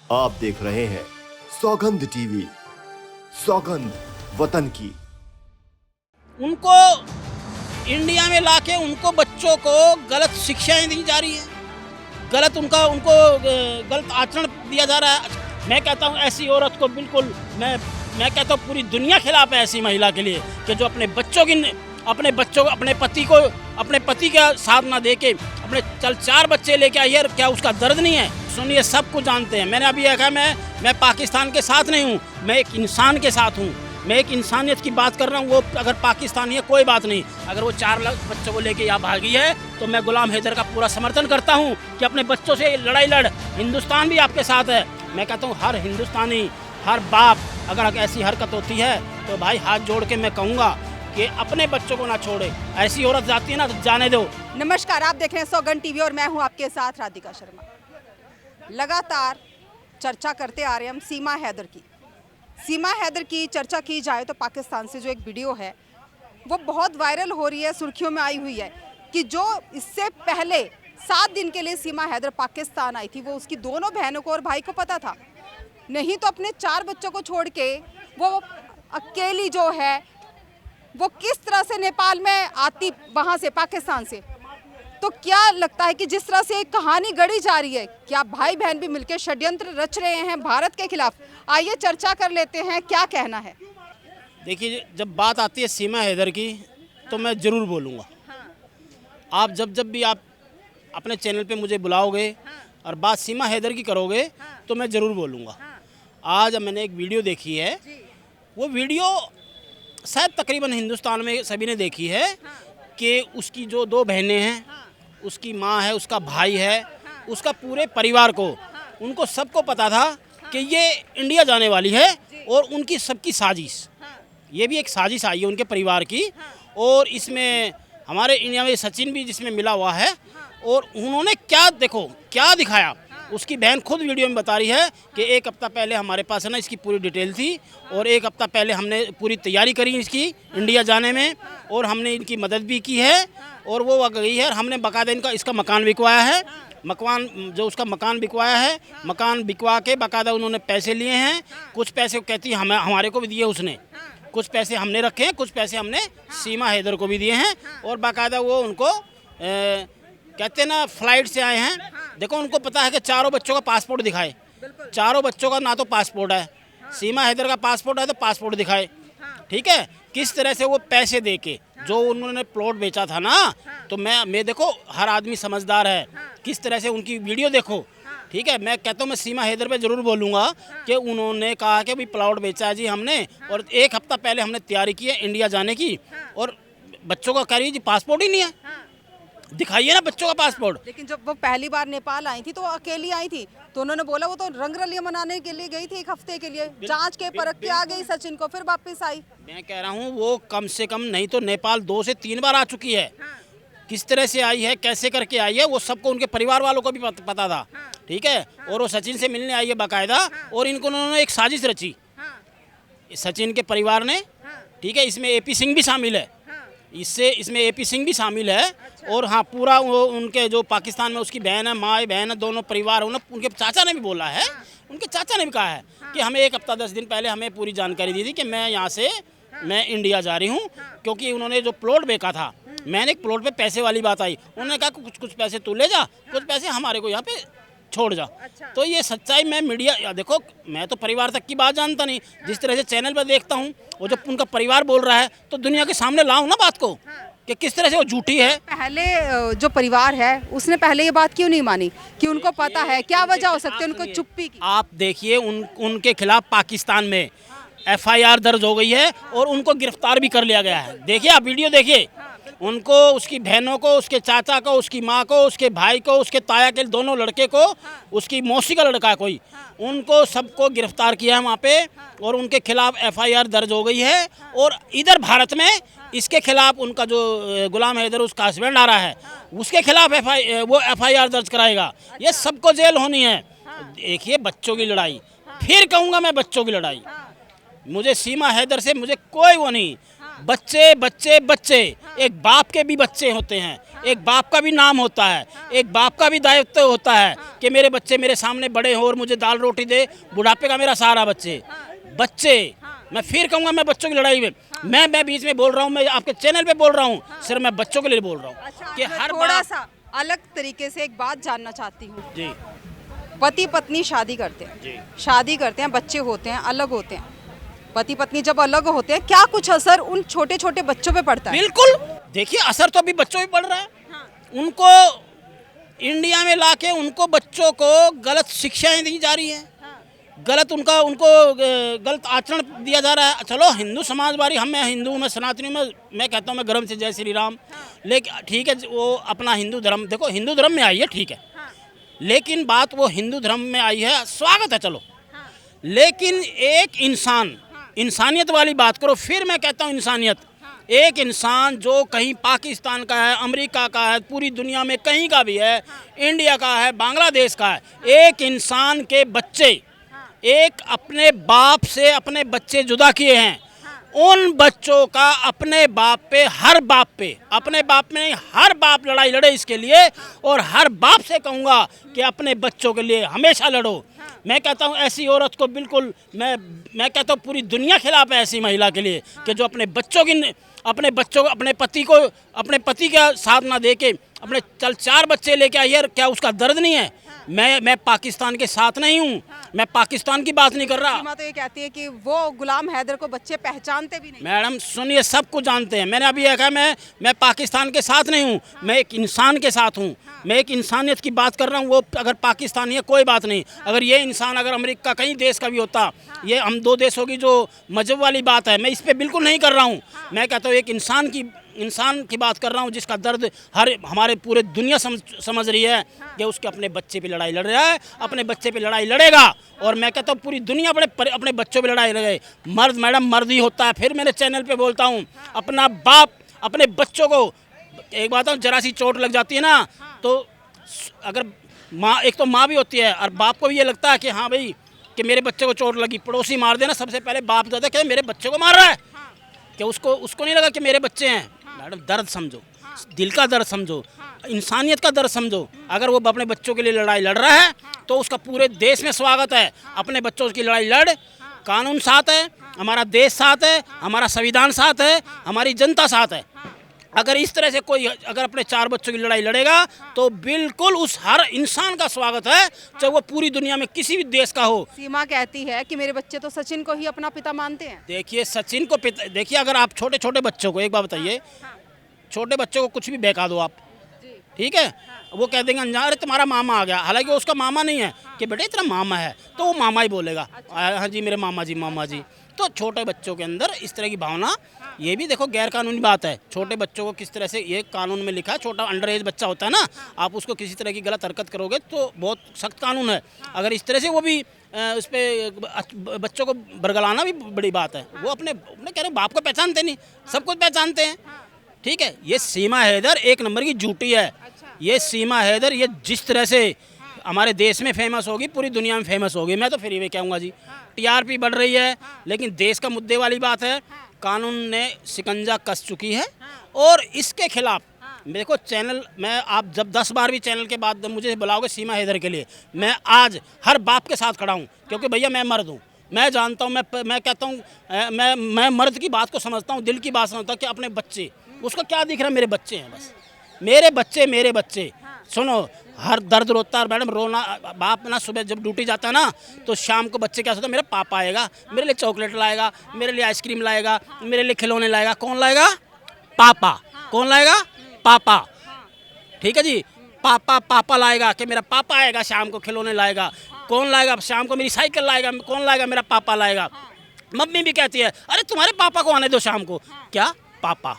आप देख रहे हैं सौगंध टीवी, सौगंध वतन की। उनको इंडिया में लाके उनको बच्चों को गलत शिक्षाएं दी जा रही है, उनको गलत आचरण दिया जा रहा है। मैं कहता हूँ ऐसी औरत को बिल्कुल मैं कहता हूँ पूरी दुनिया खिलाफ है ऐसी महिला के लिए कि जो अपने पति का साथ ना दे के अपने 4 बच्चे लेके आई है। क्या उसका दर्द नहीं है? सुनिए, सब कुछ जानते हैं। मैंने अभी कहा मैं पाकिस्तान के साथ नहीं हूँ, मैं एक इंसान के साथ हूँ। मैं एक इंसानियत की बात कर रहा हूँ। वो अगर पाकिस्तानी है कोई बात नहीं, अगर वो 4 लाख बच्चों को लेके यहाँ भागी है तो मैं गुलाम हैदर का पूरा समर्थन करता हूँ कि अपने बच्चों से लड़ाई लड़। हिंदुस्तान भी आपके साथ है। मैं कहता हूँ हर हिंदुस्तानी, हर बाप अगर ऐसी हरकत होती है तो भाई हाथ जोड़ के मैं कहूँगा कि अपने बच्चों को ना छोड़े। ऐसी औरत जाती है ना तो जाने दो। नमस्कार, आप देख रहे हैं सौगंध टीवी और मैं हूं आपके साथ राधिका शर्मा। लगातार चर्चा करते आ रहे हैं हम सीमा हैदर की चर्चा की जाए तो पाकिस्तान से जो एक वीडियो है वो बहुत वायरल हो रही है, सुर्खियों में आई हुई है कि जो इससे पहले 7 दिन के लिए सीमा हैदर पाकिस्तान आई थी वो उसकी दोनों बहनों को और भाई को पता था। नहीं तो अपने 4 बच्चों को छोड़ के वो अकेली जो है वो किस तरह से नेपाल में आती, वहाँ से पाकिस्तान से। तो क्या लगता है कि जिस तरह से एक कहानी गढ़ी जा रही है, क्या भाई बहन भी मिलकर षड्यंत्र रच रहे हैं भारत के खिलाफ? आइए चर्चा कर लेते हैं, क्या कहना है। देखिए, जब बात आती है सीमा हैदर की तो मैं ज़रूर बोलूँगा। आप जब भी आप अपने चैनल पे मुझे बुलाओगे और बात सीमा हैदर की करोगे तो मैं ज़रूर बोलूँगा। आज मैंने एक वीडियो देखी है, वो वीडियो शायद तकरीबन हिंदुस्तान में सभी ने देखी है कि उसकी जो 2 बहनें हैं, उसकी माँ है, उसका भाई है, उसका पूरे परिवार को, उनको सबको पता था कि ये इंडिया जाने वाली है और उनकी सबकी साजिश, ये भी एक साजिश आई है उनके परिवार की। और इसमें हमारे इंडिया में सचिन भी जिसमें मिला हुआ है। और उन्होंने क्या दिखाया, उसकी बहन खुद वीडियो में बता रही है कि 1 हफ्ता पहले हमारे पास है ना इसकी पूरी डिटेल थी और 1 हफ्ता पहले हमने पूरी तैयारी करी इसकी इंडिया जाने में और हमने इनकी मदद भी की है और वो गई है। हमने बाकायदा इसका मकान बिकवाया है, मकान बिकवा के बाकायदा उन्होंने पैसे लिए हैं। कुछ पैसे कहती है हमारे को भी दिए उसने, कुछ पैसे हमने रखे हैं, कुछ पैसे हमने सीमा हैदर को भी दिए हैं। और बाकायदा वो उनको कहते हैं ना फ्लाइट से आए हैं। देखो, उनको पता है कि 4 बच्चों का पासपोर्ट दिखाए। 4 बच्चों का ना तो पासपोर्ट है, सीमा हैदर का पासपोर्ट है तो पासपोर्ट दिखाए। ठीक है, किस तरह से वो पैसे देके जो उन्होंने प्लॉट बेचा था ना, तो मैं देखो हर आदमी समझदार है, किस तरह से उनकी वीडियो देखो। ठीक है, मैं कहता हूँ मैं सीमा हैदर पे ज़रूर बोलूँगा कि उन्होंने कहा कि भाई प्लॉट बेचा है जी हमने और 1 हफ्ता पहले हमने तैयारी की है इंडिया जाने की और बच्चों का कह रही जी पासपोर्ट ही नहीं है। दिखाइए ना बच्चों का पासपोर्ट। लेकिन जब वो पहली बार नेपाल आई थी तो वो अकेली आई थी, तो उन्होंने बोला वो तो रंगरलियां मनाने के लिए गई थी 1 हफ्ते के लिए, जांच के परख के आ गई सचिन को, फिर वापस आई। मैं कह रहा हूँ वो कम से कम नहीं तो नेपाल 2 से 3 बार आ चुकी है। किस तरह से आई है, कैसे करके आई है, वो सबको उनके परिवार वालों को भी पता था। ठीक है, और वो सचिन से मिलने आई है बाकायदा और उन्होंने एक साजिश रची सचिन के परिवार ने। ठीक है, इसमें AP सिंह भी शामिल है, इसमें AP सिंह भी शामिल है। और हाँ, पूरा वो उनके जो पाकिस्तान में उसकी बहन है, माँ बहन है, दोनों परिवार है। उनके चाचा ने भी बोला है, उनके चाचा ने भी कहा है कि हमें 1 हफ्ता 10 दिन पहले हमें पूरी जानकारी दी थी कि मैं इंडिया जा रही हूँ। क्योंकि उन्होंने जो प्लॉट बेचा था, मैंने एक प्लॉट पे पैसे वाली बात आई, उन्होंने कहा कुछ पैसे तू ले जा, कुछ पैसे हमारे को यहाँ पे छोड़ जा। तो ये सच्चाई मैं मीडिया, देखो मैं तो परिवार तक की बात जानता नहीं, जिस तरह से चैनल पर देखता हूँ और जब उनका परिवार बोल रहा है तो दुनिया के सामने लाऊं ना बात को कि किस तरह से वो झूठी है। पहले जो परिवार है उसने पहले ये बात क्यों नहीं मानी कि उनको पता है? क्या वजह हो सकती है उनको चुप्पी की? आप देखिए, उनके खिलाफ पाकिस्तान में FIR दर्ज हो गई है और उनको गिरफ्तार भी कर लिया गया है। देखिए, आप वीडियो देखिए, उनको, उसकी बहनों को, उसके चाचा को, उसकी माँ को, उसके भाई को, उसके ताया के दोनों लड़के को, उसकी मौसी का लड़का कोई, उनको सबको गिरफ्तार किया है वहाँ पे और उनके खिलाफ FIR दर्ज हो गई है। और इधर भारत में इसके खिलाफ उनका जो गुलाम हैदर उसका हस्बैंड आ रहा है, उसके खिलाफ वो FIR दर्ज कराएगा। ये सबको जेल होनी है। देखिए, बच्चों की लड़ाई, फिर कहूँगा मैं, बच्चों की लड़ाई, मुझे सीमा हैदर से मुझे कोई वो नहीं। बच्चे एक बाप के भी बच्चे होते हैं, एक बाप का भी नाम होता है, एक बाप का भी दायित्व होता है कि मेरे बच्चे मेरे सामने बड़े हों और मुझे दाल रोटी दे, बुढ़ापे का मेरा सहारा बच्चे। मैं फिर कहूँगा, मैं बच्चों की लड़ाई में मैं बीच में बोल रहा हूँ, मैं आपके चैनल पे बोल रहा हूँ, सिर्फ मैं बच्चों के लिए बोल रहा हूँ कि हर थोड़ा सा अलग तरीके से एक बात जानना चाहती हूँ। जी पति पत्नी शादी करते हैं, शादी करते हैं, बच्चे होते हैं, अलग होते हैं। पति पत्नी जब अलग होते हैं, क्या कुछ असर उन छोटे छोटे बच्चों पे पड़ता है? बिल्कुल, देखिए असर तो अभी बच्चों पे पड़ रहा है। उनको इंडिया में लाके उनको बच्चों को गलत शिक्षाएं दी जा रही हैं, गलत उनको गलत आचरण दिया जा रहा है। चलो हिंदू समाज वाली हम, मैं हिंदू हूँ, मैं सनातनी हूँ, मैं कहता हूँ मैं गर्म से जय श्री राम, लेकिन ठीक है वो अपना हिंदू धर्म, देखो हिंदू धर्म में आई है ठीक है, लेकिन बात वो हिंदू धर्म में आई है, स्वागत है चलो, लेकिन एक इंसानियत वाली बात करो। फिर मैं कहता हूँ इंसानियत, एक इंसान जो कहीं पाकिस्तान का है, अमेरिका का है, पूरी दुनिया में कहीं का भी है, इंडिया का है, बांग्लादेश का है, एक इंसान के बच्चे, एक अपने बाप से अपने बच्चे जुदा किए हैं, उन बच्चों का अपने बाप पे, हर बाप पे, अपने बाप में नहीं हर बाप लड़ाई लड़े इसके लिए, और हर बाप से कहूँगा कि अपने बच्चों के लिए हमेशा लड़ो। मैं कहता हूँ ऐसी औरत को बिल्कुल मैं कहता हूँ पूरी दुनिया खिलाफ है ऐसी महिला के लिए कि जो अपने बच्चों को, अपने पति का साथ ना दे के अपने चल 4 बच्चे लेके आई है, क्या उसका दर्द नहीं है? मैं पाकिस्तान के साथ नहीं हूँ, मैं पाकिस्तान की बात नहीं कर रहा। सीमा तो ये कहती है कि वो गुलाम हैदर को बच्चे पहचानते भी नहीं। मैडम सुनिए, सब कुछ जानते हैं, मैंने अभी कहा मैं पाकिस्तान के साथ नहीं हूँ, मैं एक इंसान के साथ हूँ, मैं एक इंसानियत की बात कर रहा हूँ। वो अगर पाकिस्तानी है कोई बात नहीं, अगर ये इंसान अगर अमेरिका कहीं देश का भी होता, ये हम 2 देशों की जो मजहब वाली बात है, मैं इस पर बिल्कुल नहीं कर रहा हूँ। मैं कहता हूँ एक इंसान की बात कर रहा हूँ जिसका दर्द हमारे पूरे दुनिया समझ रही है कि उसके अपने बच्चे पे लड़ाई लड़ रहा है, अपने बच्चे पे लड़ाई लड़ेगा, और मैं कहता हूँ पूरी दुनिया अपने बच्चों पे लड़ाई लड़े। मर्द मैडम मर्द ही होता है। फिर मेरे चैनल पे बोलता हूँ, अपना बाप अपने बच्चों को, एक बात है जरा सी चोट लग जाती है ना, तो अगर माँ, एक तो माँ भी होती है और बाप को भी ये लगता है कि हाँ भाई कि मेरे बच्चे को चोट लगी, पड़ोसी मार देना, सबसे पहले बाप कहता है कि मेरे बच्चे को मार रहा है, कि उसको नहीं लगा कि मेरे बच्चे हैं। मैडम दर्द समझो, दिल का दर्द समझो, इंसानियत का दर्द समझो। अगर वो अपने बच्चों के लिए लड़ाई लड़ रहा है तो उसका पूरे देश में स्वागत है। अपने बच्चों की लड़ाई लड़, कानून साथ है, हमारा देश साथ है, हमारा संविधान साथ है, हमारी जनता साथ है। अगर इस तरह से कोई अगर अपने 4 बच्चों की लड़ाई लड़ेगा तो बिल्कुल उस हर इंसान का स्वागत है, चाहे वो पूरी दुनिया में किसी भी देश का हो। सीमा कहती है कि मेरे बच्चे तो सचिन को ही अपना पिता मानते हैं। देखिए सचिन को पिता, देखिए अगर आप छोटे छोटे बच्चों को, एक बात बताइए, छोटे बच्चों को कुछ भी बहका दो आप, ठीक है, वो कह देंगे अनजान, अरे तुम्हारा मामा आ गया, हालांकि उसका मामा नहीं है, कि बेटे तेरा मामा है, तो वो मामा ही बोलेगा, हाँ जी मेरे मामा जी। तो छोटे बच्चों के अंदर इस तरह की भावना, ये भी देखो गैर कानूनी बात है। छोटे बच्चों को किस तरह से, ये कानून में लिखा है, छोटा अंडर एज बच्चा होता है ना, आप उसको किसी तरह की गलत हरकत करोगे तो बहुत सख्त कानून है। अगर इस तरह से वो भी उस पर बच्चों को बरगलाना भी बड़ी बात है। वो अपने कह रहे बाप को पहचानते नहीं, सब कुछ पहचानते हैं, ठीक है। ये सीमा हैदर एक नंबर की झूठी है। ये सीमा हैदर, ये जिस तरह से हमारे देश में फेमस होगी, पूरी दुनिया में फेमस होगी। मैं तो फिर ये कहूँगा जी, टीआरपी बढ़ रही है, लेकिन देश का मुद्दे वाली बात है, कानून ने शिकंजा कस चुकी है, और इसके खिलाफ देखो चैनल, मैं आप जब 10 बार भी चैनल के बाद मुझे बुलाओगे सीमा हैदर के लिए, मैं आज हर बाप के साथ खड़ा हूँ, क्योंकि भैया मैं मर्द हूँ, मैं जानता हूँ, मैं कहता हूँ, मैं मर्द की बात को समझता हूँ, दिल की बात समझता हूँ कि अपने बच्चे, उसको क्या दिख रहा है, मेरे बच्चे हैं बस, मेरे बच्चे। सुनो, हर दर्द रोता है मैडम, रोना। बाप ना सुबह जब ड्यूटी जाता है ना, तो शाम को बच्चे क्या सोचते हैं, मेरा पापा आएगा, मेरे लिए चॉकलेट लाएगा, मेरे लिए आइसक्रीम लाएगा, मेरे लिए खिलौने लाएगा। कौन लाएगा? पापा। कौन लाएगा? पापा। ठीक है जी, पापा लाएगा, कि मेरा पापा आएगा शाम को, खिलौने लाएगा। कौन लाएगा? शाम को मेरी साइकिल लाएगा। कौन लाएगा? मेरा पापा लाएगा। मम्मी भी कहती है, अरे तुम्हारे पापा को आने दो शाम को। क्या? पापा।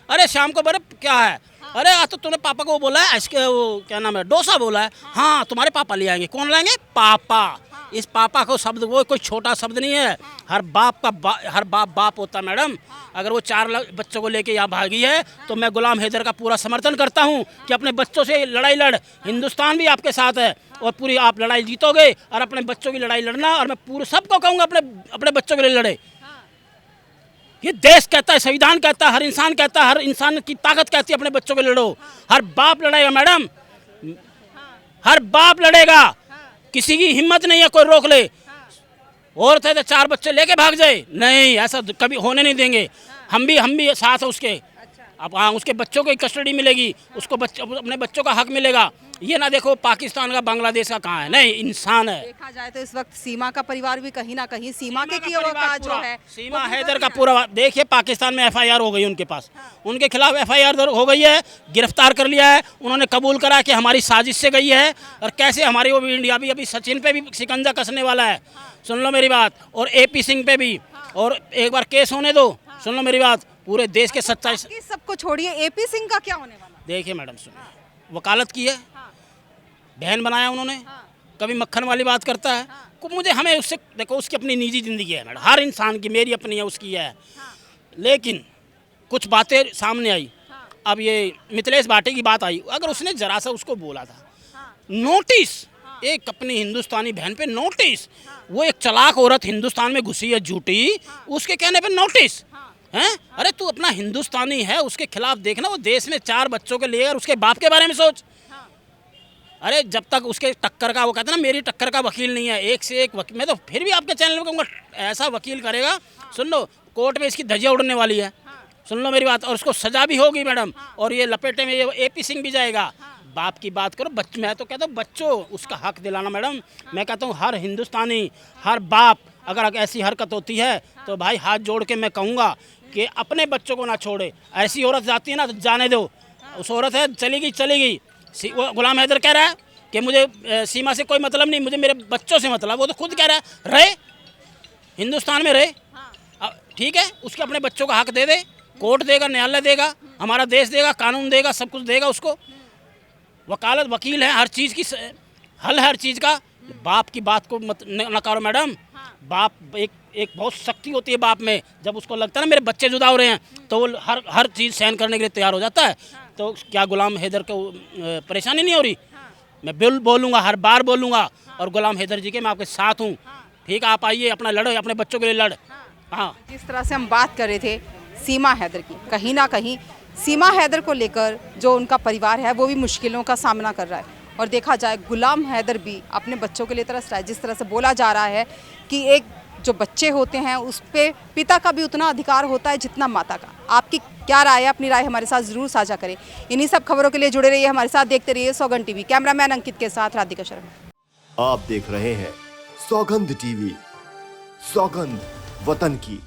अरे शाम को, बड़े क्या है, अरे आज तो तूने पापा को बोला है, वो क्या नाम है, डोसा बोला है। हाँ, तुम्हारे पापा ले आएंगे। कौन लाएंगे? पापा। इस पापा को शब्द, वो कोई छोटा शब्द नहीं है, हर बाप होता है मैडम। अगर वो 4 बच्चों को लेके यहाँ भागी है, तो मैं गुलाम हैदर का पूरा समर्थन करता हूँ कि अपने बच्चों से लड़ाई लड़, हिंदुस्तान भी आपके साथ है, और पूरी आप लड़ाई जीतोगे, और अपने बच्चों की लड़ाई लड़ना, और मैं पूरे सबको कहूँगा अपने बच्चों के लिए लड़े। ये देश कहता है, संविधान कहता है, हर इंसान कहता है, हर इंसान की ताकत कहती है अपने बच्चों के लिए लड़ो। हर बाप लड़ेगा मैडम, हर बाप लड़ेगा, किसी की हिम्मत नहीं है कोई रोक ले। औरत है तो 4 बच्चे लेके भाग जाए, नहीं, ऐसा कभी होने नहीं देंगे। हम भी साथ हैं उसके। अब हाँ, उसके बच्चों को कस्टडी मिलेगी, उसको अपने बच्चों का हक मिलेगा। ये ना देखो पाकिस्तान का बांग्लादेश का कहाँ है, नहीं, इंसान है। देखा जाए तो इस वक्त सीमा का परिवार भी कहीं ना कहीं सीमा के किए हुए का जो है सीमा हैदर का पूरा देखिए, पाकिस्तान में FIR हो गई उनके पास, उनके खिलाफ FIR हो गई है, गिरफ्तार कर लिया है। उन्होंने कबूल करा कि हमारी साजिश से गई है और कैसे हमारी वो इंडिया भी अभी सचिन पे भी शिकंजा कसने वाला है, सुन लो मेरी बात, और AP सिंह पे भी, और एक बार केस होने दो, सुन लो मेरी बात, पूरे देश के सच्चाई। सबको छोड़िए, AP सिंह का क्या होने वाला? देखिए मैडम सुनिए, वकालत की है, बहन बनाया उन्होंने, कभी मक्खन वाली बात करता है। मुझे हमें उससे देखो, उसकी अपनी निजी ज़िंदगी है मैडम, हर इंसान की, मेरी अपनी है, उसकी है। लेकिन कुछ बातें सामने आई। अब ये मिथिलेश भाटी की बात आई, अगर उसने जरा सा उसको बोला था, नोटिस, एक अपनी हिंदुस्तानी बहन पे नोटिस, वो एक चालाक औरत हिंदुस्तान में घुसी है झूठी, उसके कहने पे नोटिस हैं? अरे तू अपना हिंदुस्तानी है, उसके खिलाफ देखना, वो देश में 4 बच्चों के लिए, और उसके बाप के बारे में सोच। अरे जब तक उसके टक्कर का, वो कहते हैं ना मेरी टक्कर का वकील नहीं है, एक से एक वकील, मैं तो फिर भी आपके चैनल में कहूँगा, ऐसा वकील करेगा, सुन लो, कोर्ट में इसकी धज्जियाँ उड़ने वाली है, सुन लो मेरी बात, और उसको सजा भी होगी मैडम, और ये लपेटे में ये AP सिंह भी जाएगा। बाप की बात करो, मैं तो कहता हूँ बच्चों, उसका हक दिलाना मैडम। मैं कहता हूँ हर हिंदुस्तानी, हर बाप, अगर ऐसी हरकत होती है तो भाई हाथ जोड़ के मैं कहूँगा कि अपने बच्चों को ना छोड़े। ऐसी औरत जाती है ना तो जाने दो, उस औरत है चली गई। वो गुलाम हैदर कह रहा है कि मुझे सीमा से कोई मतलब नहीं, मुझे मेरे बच्चों से मतलब, वो तो खुद कह रहा है रहे हिंदुस्तान में रहे, ठीक है, उसके अपने बच्चों का हक दे दे, कोर्ट देगा, न्यायालय देगा, हमारा देश देगा, कानून देगा, सब कुछ देगा उसको। वकालत, वकील है, हर चीज़ की हल है, हर चीज़ का। बाप की बात को मत नकारो मैडम। बाप एक बहुत शक्ति होती है बाप में, जब उसको लगता है ना मेरे बच्चे जुदा हो रहे हैं, तो वो हर चीज़ सहन करने के लिए तैयार हो जाता है। तो क्या गुलाम हैदर को परेशानी नहीं हो रही? मैं बोलूँगा, हर बार बोलूँगा, और गुलाम हैदर जी के मैं आपके साथ हूँ, ठीक है, आप आइए, अपना लड़ो, अपने बच्चों के लिए लड़। हाँ, जिस तरह से हम बात कर रहे थे सीमा हैदर की, कहीं ना कहीं सीमा हैदर को लेकर जो उनका परिवार है वो भी मुश्किलों का सामना कर रहा है। और देखा जाए गुलाम हैदर भी अपने बच्चों के लिए तरस रहा है। जिस तरह से बोला जा रहा है कि एक जो बच्चे होते हैं उस पर पिता का भी उतना अधिकार होता है जितना माता का। आपकी क्या राय है? अपनी राय हमारे साथ ज़रूर साझा करें। इन्हीं सब खबरों के लिए जुड़े रहिए हमारे साथ, देखते रहिए सौगंध TV। कैमरामैन अंकित के साथ राधिका शर्मा। आप देख रहे हैं सौगंध TV, सौगंध वतन की।